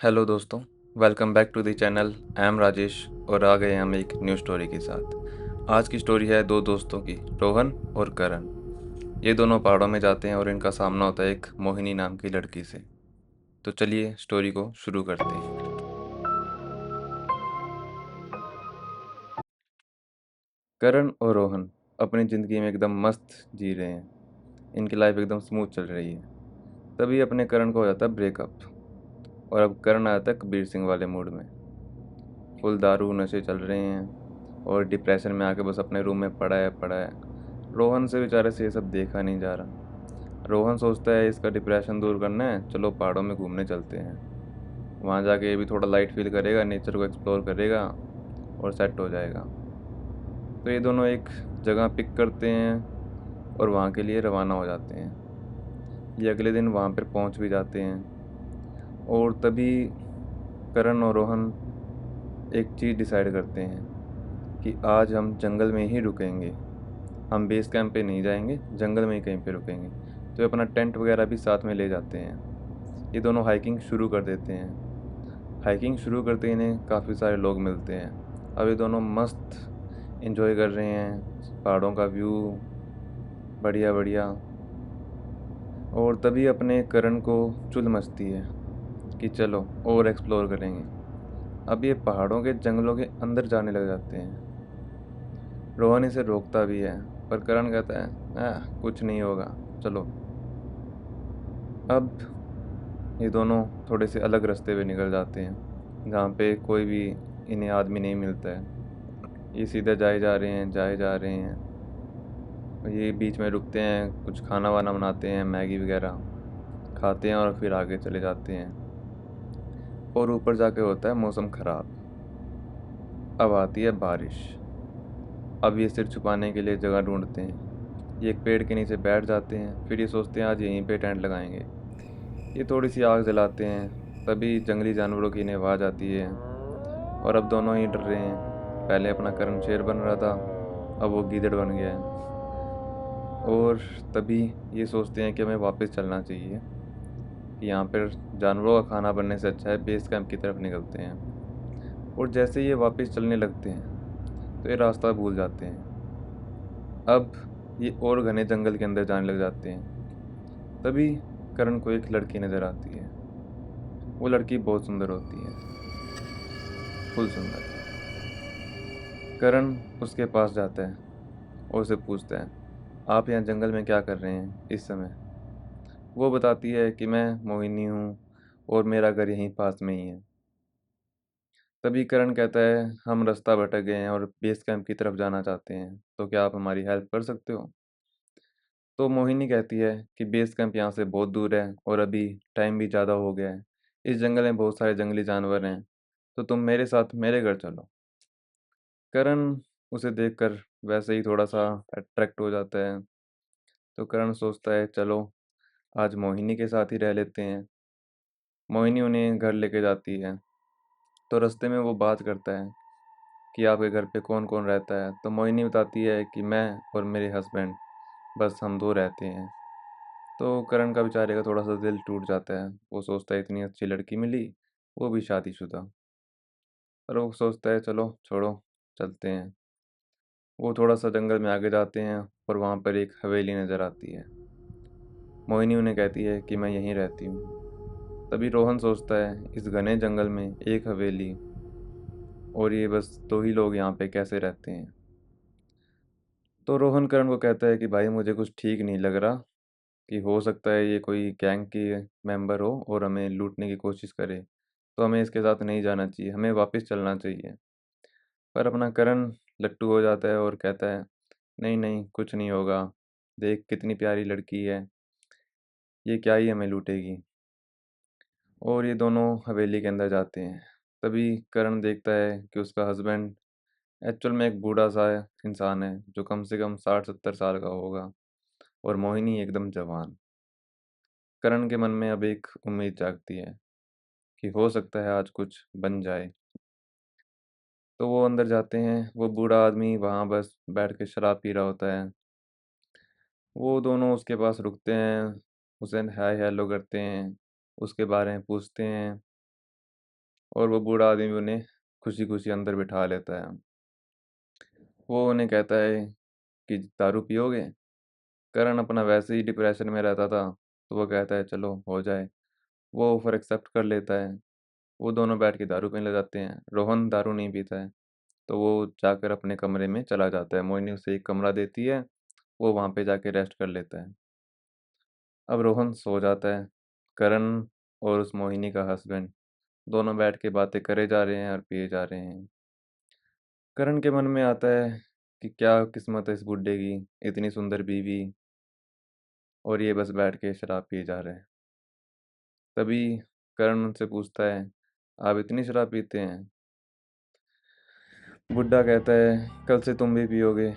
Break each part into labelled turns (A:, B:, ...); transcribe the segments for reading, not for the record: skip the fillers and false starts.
A: Hello दोस्तों, welcome back to the channel. I am Rajesh और आ गए हम एक न्यू स्टोरी के साथ। आज की स्टोरी है दो दोस्तों की, रोहन और करण। ये दोनों पहाड़ों में जाते हैं और इनका सामना होता है एक मोहिनी नाम की लड़की से। तो चलिए स्टोरी को शुरू करते हैं। करण और रोहन अपनी ज़िंदगी में एकदम मस्त जी रहे हैं। इनकी लाइफ एकदम स्मूथ चल रही है। तभी अपने करण को हो जाता है ब्रेकअप और अब करण आ जाता है कबीर सिंह वाले मूड में। फुल दारू नशे चल रहे हैं और डिप्रेशन में आके बस अपने रूम में पड़ा है। रोहन से बेचारे से ये सब देखा नहीं जा रहा। रोहन सोचता है इसका डिप्रेशन दूर करना है, चलो पहाड़ों में घूमने चलते हैं। वहाँ जाके ये भी थोड़ा लाइट फील करेगा, नेचर को एक्सप्लोर करेगा और सेट हो जाएगा। तो ये दोनों एक जगह पिक करते हैं और वहाँ के लिए रवाना हो जाते हैं। ये अगले दिन वहाँ पर पहुँच भी जाते हैं और तभी करण और रोहन एक चीज़ डिसाइड करते हैं कि आज हम जंगल में ही रुकेंगे। हम बेस कैंप पे नहीं जाएंगे, जंगल में ही कहीं पे रुकेंगे। तो ये अपना टेंट वगैरह भी साथ में ले जाते हैं। ये दोनों हाइकिंग शुरू कर देते हैं। हाइकिंग शुरू करते ही इन्हें काफ़ी सारे लोग मिलते हैं। अब ये दोनों मस्त एंजॉय कर रहे हैं, पहाड़ों का व्यू बढ़िया बढ़िया। और तभी अपने करण को चुल मचती है कि चलो और एक्सप्लोर करेंगे। अब ये पहाड़ों के जंगलों के अंदर जाने लग जाते हैं। रोहन इसे रोकता भी है पर करण कहता है कुछ नहीं होगा, चलो। अब ये दोनों थोड़े से अलग रास्ते पे निकल जाते हैं जहाँ पे कोई भी इन्हें आदमी नहीं मिलता है। ये सीधे जाए जा रहे हैं। ये बीच में रुकते हैं, कुछ खाना वाना बनाते हैं, मैगी वगैरह खाते हैं और फिर आगे चले जाते हैं। और ऊपर जाके होता है मौसम ख़राब। अब आती है बारिश। अब ये सिर छुपाने के लिए जगह ढूंढते हैं। ये एक पेड़ के नीचे बैठ जाते हैं, फिर ये सोचते हैं आज यहीं पे टेंट लगाएंगे। ये थोड़ी सी आग जलाते हैं, तभी जंगली जानवरों की इन्हें आवाज़ आती है और अब दोनों ही डर रहे हैं। पहले अपना करण शेर बन रहा था, अब वो गीदड़ बन गया है। और तभी ये सोचते हैं कि हमें वापस चलना चाहिए, कि यहाँ पर जानवरों का खाना बनने से अच्छा है बेस कैंप की तरफ निकलते हैं। और जैसे ये वापस चलने लगते हैं तो ये रास्ता भूल जाते हैं। अब ये और घने जंगल के अंदर जाने लग जाते हैं। तभी करण को एक लड़की नज़र आती है। वो लड़की बहुत सुंदर होती है, फुल सुंदर। करण उसके पास जाता है और उसे पूछता है, आप यहाँ जंगल में क्या कर रहे हैं इस समय? वो बताती है कि मैं मोहिनी हूँ और मेरा घर यहीं पास में ही है। तभी करण कहता है, हम रास्ता भटक गए हैं और बेस कैंप की तरफ जाना चाहते हैं, तो क्या आप हमारी हेल्प कर सकते हो? तो मोहिनी कहती है कि बेस कैंप यहाँ से बहुत दूर है और अभी टाइम भी ज़्यादा हो गया है। इस जंगल में बहुत सारे जंगली जानवर हैं, तो तुम मेरे साथ मेरे घर चलो। करण उसे देखकर वैसे ही थोड़ा सा अट्रैक्ट हो जाता है। तो करण सोचता है चलो आज मोहिनी के साथ ही रह लेते हैं। मोहिनी उन्हें घर लेके जाती है। तो रास्ते में वो बात करता है कि आपके घर पे कौन कौन रहता है। तो मोहिनी बताती है कि मैं और मेरे हस्बैंड, बस हम दो रहते हैं। तो करण का बेचारे का थोड़ा सा दिल टूट जाता है। वो सोचता है इतनी अच्छी लड़की मिली, वो भी शादीशुदा। पर वो सोचता है चलो छोड़ो, चलते हैं। वो थोड़ा सा जंगल में आगे जाते हैं और वहाँ पर एक हवेली नज़र आती है। मोहिनी उन्हें कहती है कि मैं यहीं रहती हूँ। तभी रोहन सोचता है इस घने जंगल में एक हवेली और ये बस दो ही लोग यहाँ पे कैसे रहते हैं। तो रोहन करण को कहता है कि भाई मुझे कुछ ठीक नहीं लग रहा, कि हो सकता है ये कोई गैंग की मेंबर हो और हमें लूटने की कोशिश करे। तो हमें इसके साथ नहीं जाना चाहिए, हमें वापस चलना चाहिए। पर अपना करण लट्टू हो जाता है और कहता है नहीं नहीं कुछ नहीं होगा, देख कितनी प्यारी लड़की है, ये क्या ही हमें लूटेगी। और ये दोनों हवेली के अंदर जाते हैं। तभी करण देखता है कि उसका हस्बैंड एक्चुअल में एक बूढ़ा सा इंसान है जो कम से कम 60-70 साल का होगा और मोहिनी एकदम जवान। करण के मन में अब एक उम्मीद जागती है कि हो सकता है आज कुछ बन जाए। तो वो अंदर जाते हैं। वो बूढ़ा आदमी वहाँ बस बैठ के शराब पी रहा होता है। वो दोनों उसके पास रुकते हैं, उसे हाय हेलो करते हैं, उसके बारे में पूछते हैं। और वो बूढ़ा आदमी भी उन्हें खुशी खुशी अंदर बिठा लेता है। वो उन्हें कहता है कि दारू पियोगे? करण अपना वैसे ही डिप्रेशन में रहता था, तो वो कहता है चलो हो जाए। वो ऑफर एक्सेप्ट कर लेता है। वो दोनों बैठ के दारू पीने लग जाते हैं। रोहन दारू नहीं पीता है, तो वो जाकर अपने कमरे में चला जाता है। मोहिनी उसे एक कमरा देती है, वो वहाँ पे जाके रेस्ट कर लेता है। अब रोहन सो जाता है। करण और उस मोहिनी का हस्बैंड दोनों बैठ के बातें करे जा रहे हैं और पिए जा रहे हैं। करण के मन में आता है कि क्या किस्मत है इस बुड्ढे की, इतनी सुंदर बीवी, और ये बस बैठ के शराब पिए जा रहे हैं। तभी करण उनसे पूछता है, आप इतनी शराब पीते हैं? बुड्ढा कहता है, कल से तुम भी पियोगे,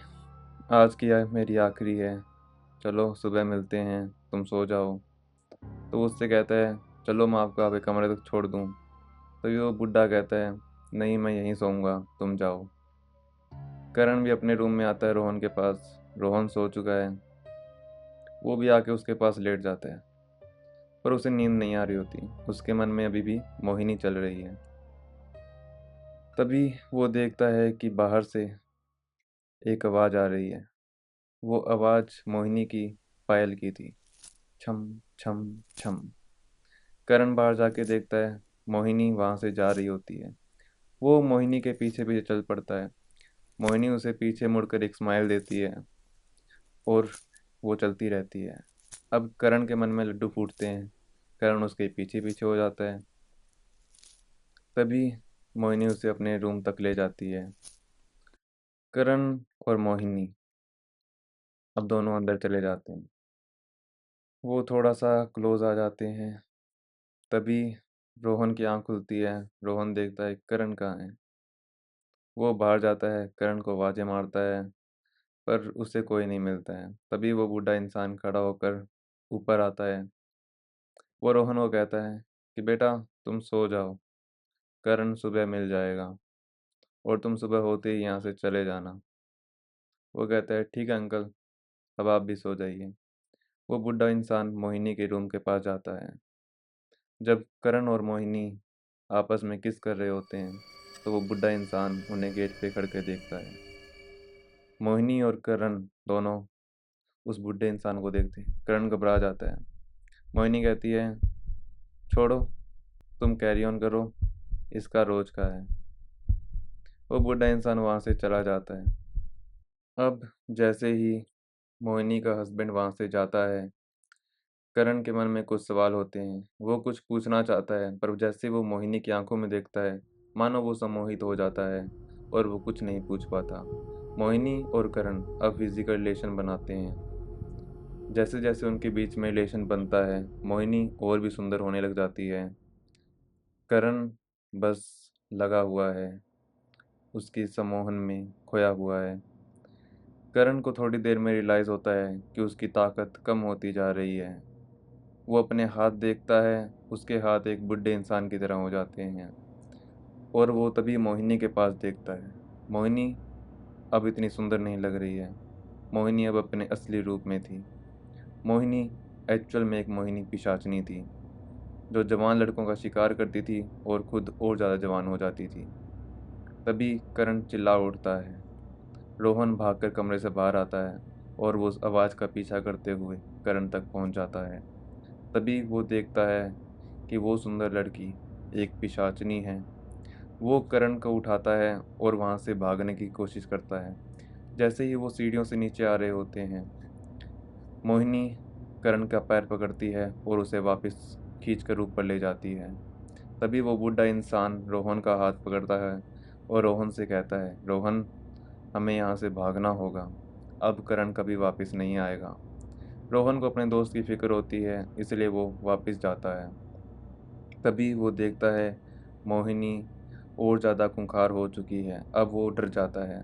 A: आज की मेरी आखिरी है, चलो सुबह मिलते हैं, तुम सो जाओ। तो वो उससे कहता है, चलो मैं आपको आपके कमरे तक छोड़ दूँ। तभी वो बुड्ढा कहता है, नहीं मैं यहीं सोऊंगा, तुम जाओ। करण भी अपने रूम में आता है रोहन के पास। रोहन सो चुका है। वो भी आके उसके पास लेट जाता है, पर उसे नींद नहीं आ रही होती। उसके मन में अभी भी मोहिनी चल रही है। तभी वो देखता है कि बाहर से एक आवाज़ आ रही है। वो आवाज़ मोहिनी की पायल की थी। छम छम छम। करण बाहर जाके देखता है, मोहिनी वहाँ से जा रही होती है। वो मोहिनी के पीछे पीछे चल पड़ता है। मोहिनी उसे पीछे मुड़कर एक स्माइल देती है और वो चलती रहती है। अब करण के मन में लड्डू फूटते हैं। करण उसके पीछे पीछे हो जाता है। तभी मोहिनी उसे अपने रूम तक ले जाती है। करण और मोहिनी अब दोनों अंदर चले जाते हैं। वो थोड़ा सा क्लोज आ जाते हैं। तभी रोहन की आंख खुलती है। रोहन देखता है करण कहाँ है। वो बाहर जाता है, करण को आवाज़ें मारता है, पर उसे कोई नहीं मिलता है। तभी वो बूढ़ा इंसान खड़ा होकर ऊपर आता है। वो रोहन को कहता है कि बेटा तुम सो जाओ, करण सुबह मिल जाएगा, और तुम सुबह होते ही यहाँ से चले जाना। वो कहता है ठीक है अंकल, अब आप भी सो जाइए। वो बूढ़ा इंसान मोहिनी के रूम के पास जाता है। जब करण और मोहिनी आपस में किस कर रहे होते हैं, तो वो बूढ़ा इंसान उन्हें गेट पे खड़ के देखता है। मोहिनी और करण दोनों उस बूढ़े इंसान को देखते हैं। करण घबरा जाता है। मोहिनी कहती है, छोड़ो, तुम कैरी ऑन करो, इसका रोज का है। वो बूढ़ा इंसान वहाँ से चला जाता है। अब जैसे ही मोहिनी का हस्बैंड वहाँ से जाता है, करण के मन में कुछ सवाल होते हैं। वो कुछ पूछना चाहता है, पर जैसे वो मोहिनी की आंखों में देखता है, मानो वो सम्मोहित हो जाता है और वो कुछ नहीं पूछ पाता। मोहिनी और करण अब फिजिकल रिलेशन बनाते हैं। जैसे जैसे उनके बीच में रिलेशन बनता है, मोहिनी और भी सुंदर होने लग जाती है। करण बस लगा हुआ है, उसकी सम्मोहन में खोया हुआ है। करण को थोड़ी देर में रियलाइज़ होता है कि उसकी ताकत कम होती जा रही है। वो अपने हाथ देखता है, उसके हाथ एक बुड्ढे इंसान की तरह हो जाते हैं, और वो तभी मोहिनी के पास देखता है। मोहिनी अब इतनी सुंदर नहीं लग रही है। मोहिनी अब अपने असली रूप में थी। मोहिनी एक्चुअल में एक मोहिनी पिशाचनी थी, जो जवान लड़कों का शिकार करती थी और खुद और ज़्यादा जवान हो जाती थी। तभी करण चिल्ला उठता है। रोहन भागकर कमरे से बाहर आता है और वो उस आवाज़ का पीछा करते हुए करण तक पहुंच जाता है। तभी वो देखता है कि वो सुंदर लड़की एक पिशाचनी है। वो करण को उठाता है और वहाँ से भागने की कोशिश करता है। जैसे ही वो सीढ़ियों से नीचे आ रहे होते हैं, मोहिनी करण का पैर पकड़ती है और उसे वापस खींचकर ऊपर ले जाती है। तभी वो बूढ़ा इंसान रोहन का हाथ पकड़ता है और रोहन से कहता है, रोहन हमें यहाँ से भागना होगा, अब करण कभी वापस नहीं आएगा। रोहन को अपने दोस्त की फिक्र होती है, इसलिए वो वापस जाता है। तभी वो देखता है मोहिनी और ज़्यादा खूंखार हो चुकी है। अब वो डर जाता है।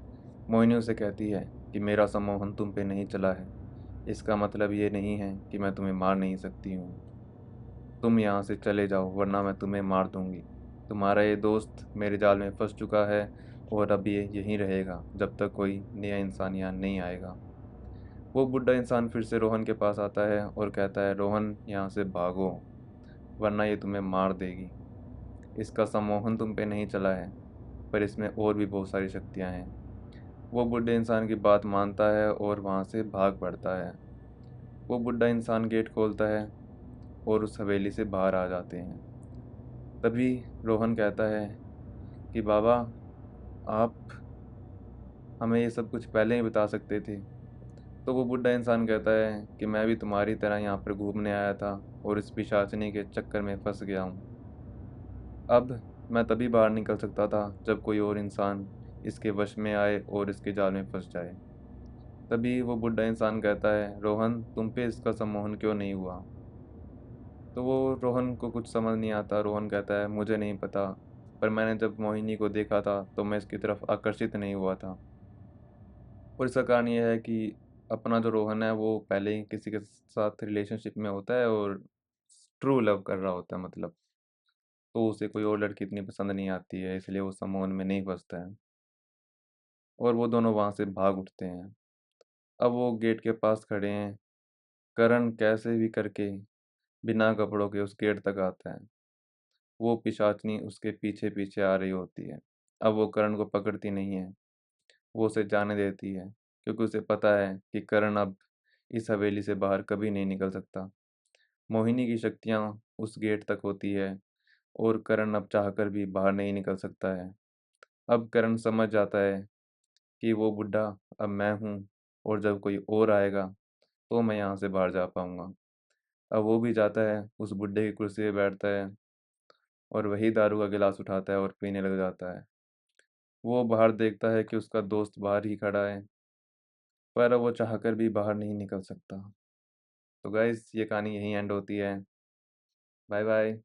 A: मोहिनी उसे कहती है कि मेरा सम्मोहन तुम पे नहीं चला है, इसका मतलब ये नहीं है कि मैं तुम्हें मार नहीं सकती हूँ। तुम यहाँ से चले जाओ, वरना मैं तुम्हें मार दूंगी। तुम्हारा ये दोस्त मेरे जाल में फंस चुका है और अब ये यहीं रहेगा जब तक कोई नया इंसान यहाँ नहीं आएगा। वो बुढ़ा इंसान फिर से रोहन के पास आता है और कहता है, रोहन यहाँ से भागो, वरना ये तुम्हें मार देगी। इसका सम्मोहन तुम पे नहीं चला है, पर इसमें और भी बहुत सारी शक्तियाँ हैं। वो बूढ़े इंसान की बात मानता है और वहाँ से भाग पड़ता है। वो बूढ़ा इंसान गेट खोलता है और उस हवेली से बाहर आ जाते हैं। तभी रोहन कहता है कि बाबा, आप हमें ये सब कुछ पहले ही बता सकते थे। तो वो बूढ़ा इंसान कहता है कि मैं भी तुम्हारी तरह यहाँ पर घूमने आया था और इस पिशाचिनी के चक्कर में फंस गया हूँ। अब मैं तभी बाहर निकल सकता था जब कोई और इंसान इसके वश में आए और इसके जाल में फंस जाए। तभी वो बूढ़ा इंसान कहता है, रोहन, तुम पे इसका सम्मोहन क्यों नहीं हुआ? तो वो रोहन को कुछ समझ नहीं आता। रोहन कहता है, मुझे नहीं पता, पर मैंने जब मोहिनी को देखा था तो मैं इसकी तरफ आकर्षित नहीं हुआ था। और इसका कारण ये है कि अपना जो रोहन है वो पहले ही किसी के साथ रिलेशनशिप में होता है और ट्रू लव कर रहा होता है, मतलब। तो उसे कोई और लड़की इतनी पसंद नहीं आती है, इसलिए वो सम्मोहन में नहीं फंसता है और वो दोनों वहाँ से भाग उठते हैं। अब वो गेट के पास खड़े हैं। करण कैसे भी करके बिना कपड़ों के उस गेट तक आता है। वो पिशाचनी उसके पीछे पीछे आ रही होती है। अब वो करण को पकड़ती नहीं है, वो उसे जाने देती है, क्योंकि उसे पता है कि करण अब इस हवेली से बाहर कभी नहीं निकल सकता। मोहिनी की शक्तियाँ उस गेट तक होती है और करण अब चाहकर भी बाहर नहीं निकल सकता है। अब करण समझ जाता है कि वो बुड्ढा अब मैं हूँ और जब कोई और आएगा तो मैं यहाँ से बाहर जा पाऊँगा। अब वो भी जाता है, उस बुड्ढे की कुर्सी पे बैठता है और वही दारू का गिलास उठाता है और पीने लग जाता है। वो बाहर देखता है कि उसका दोस्त बाहर ही खड़ा है, पर अब वो चाहकर भी बाहर नहीं निकल सकता। तो गाइस, ये कहानी यहीं एंड होती है। Bye bye.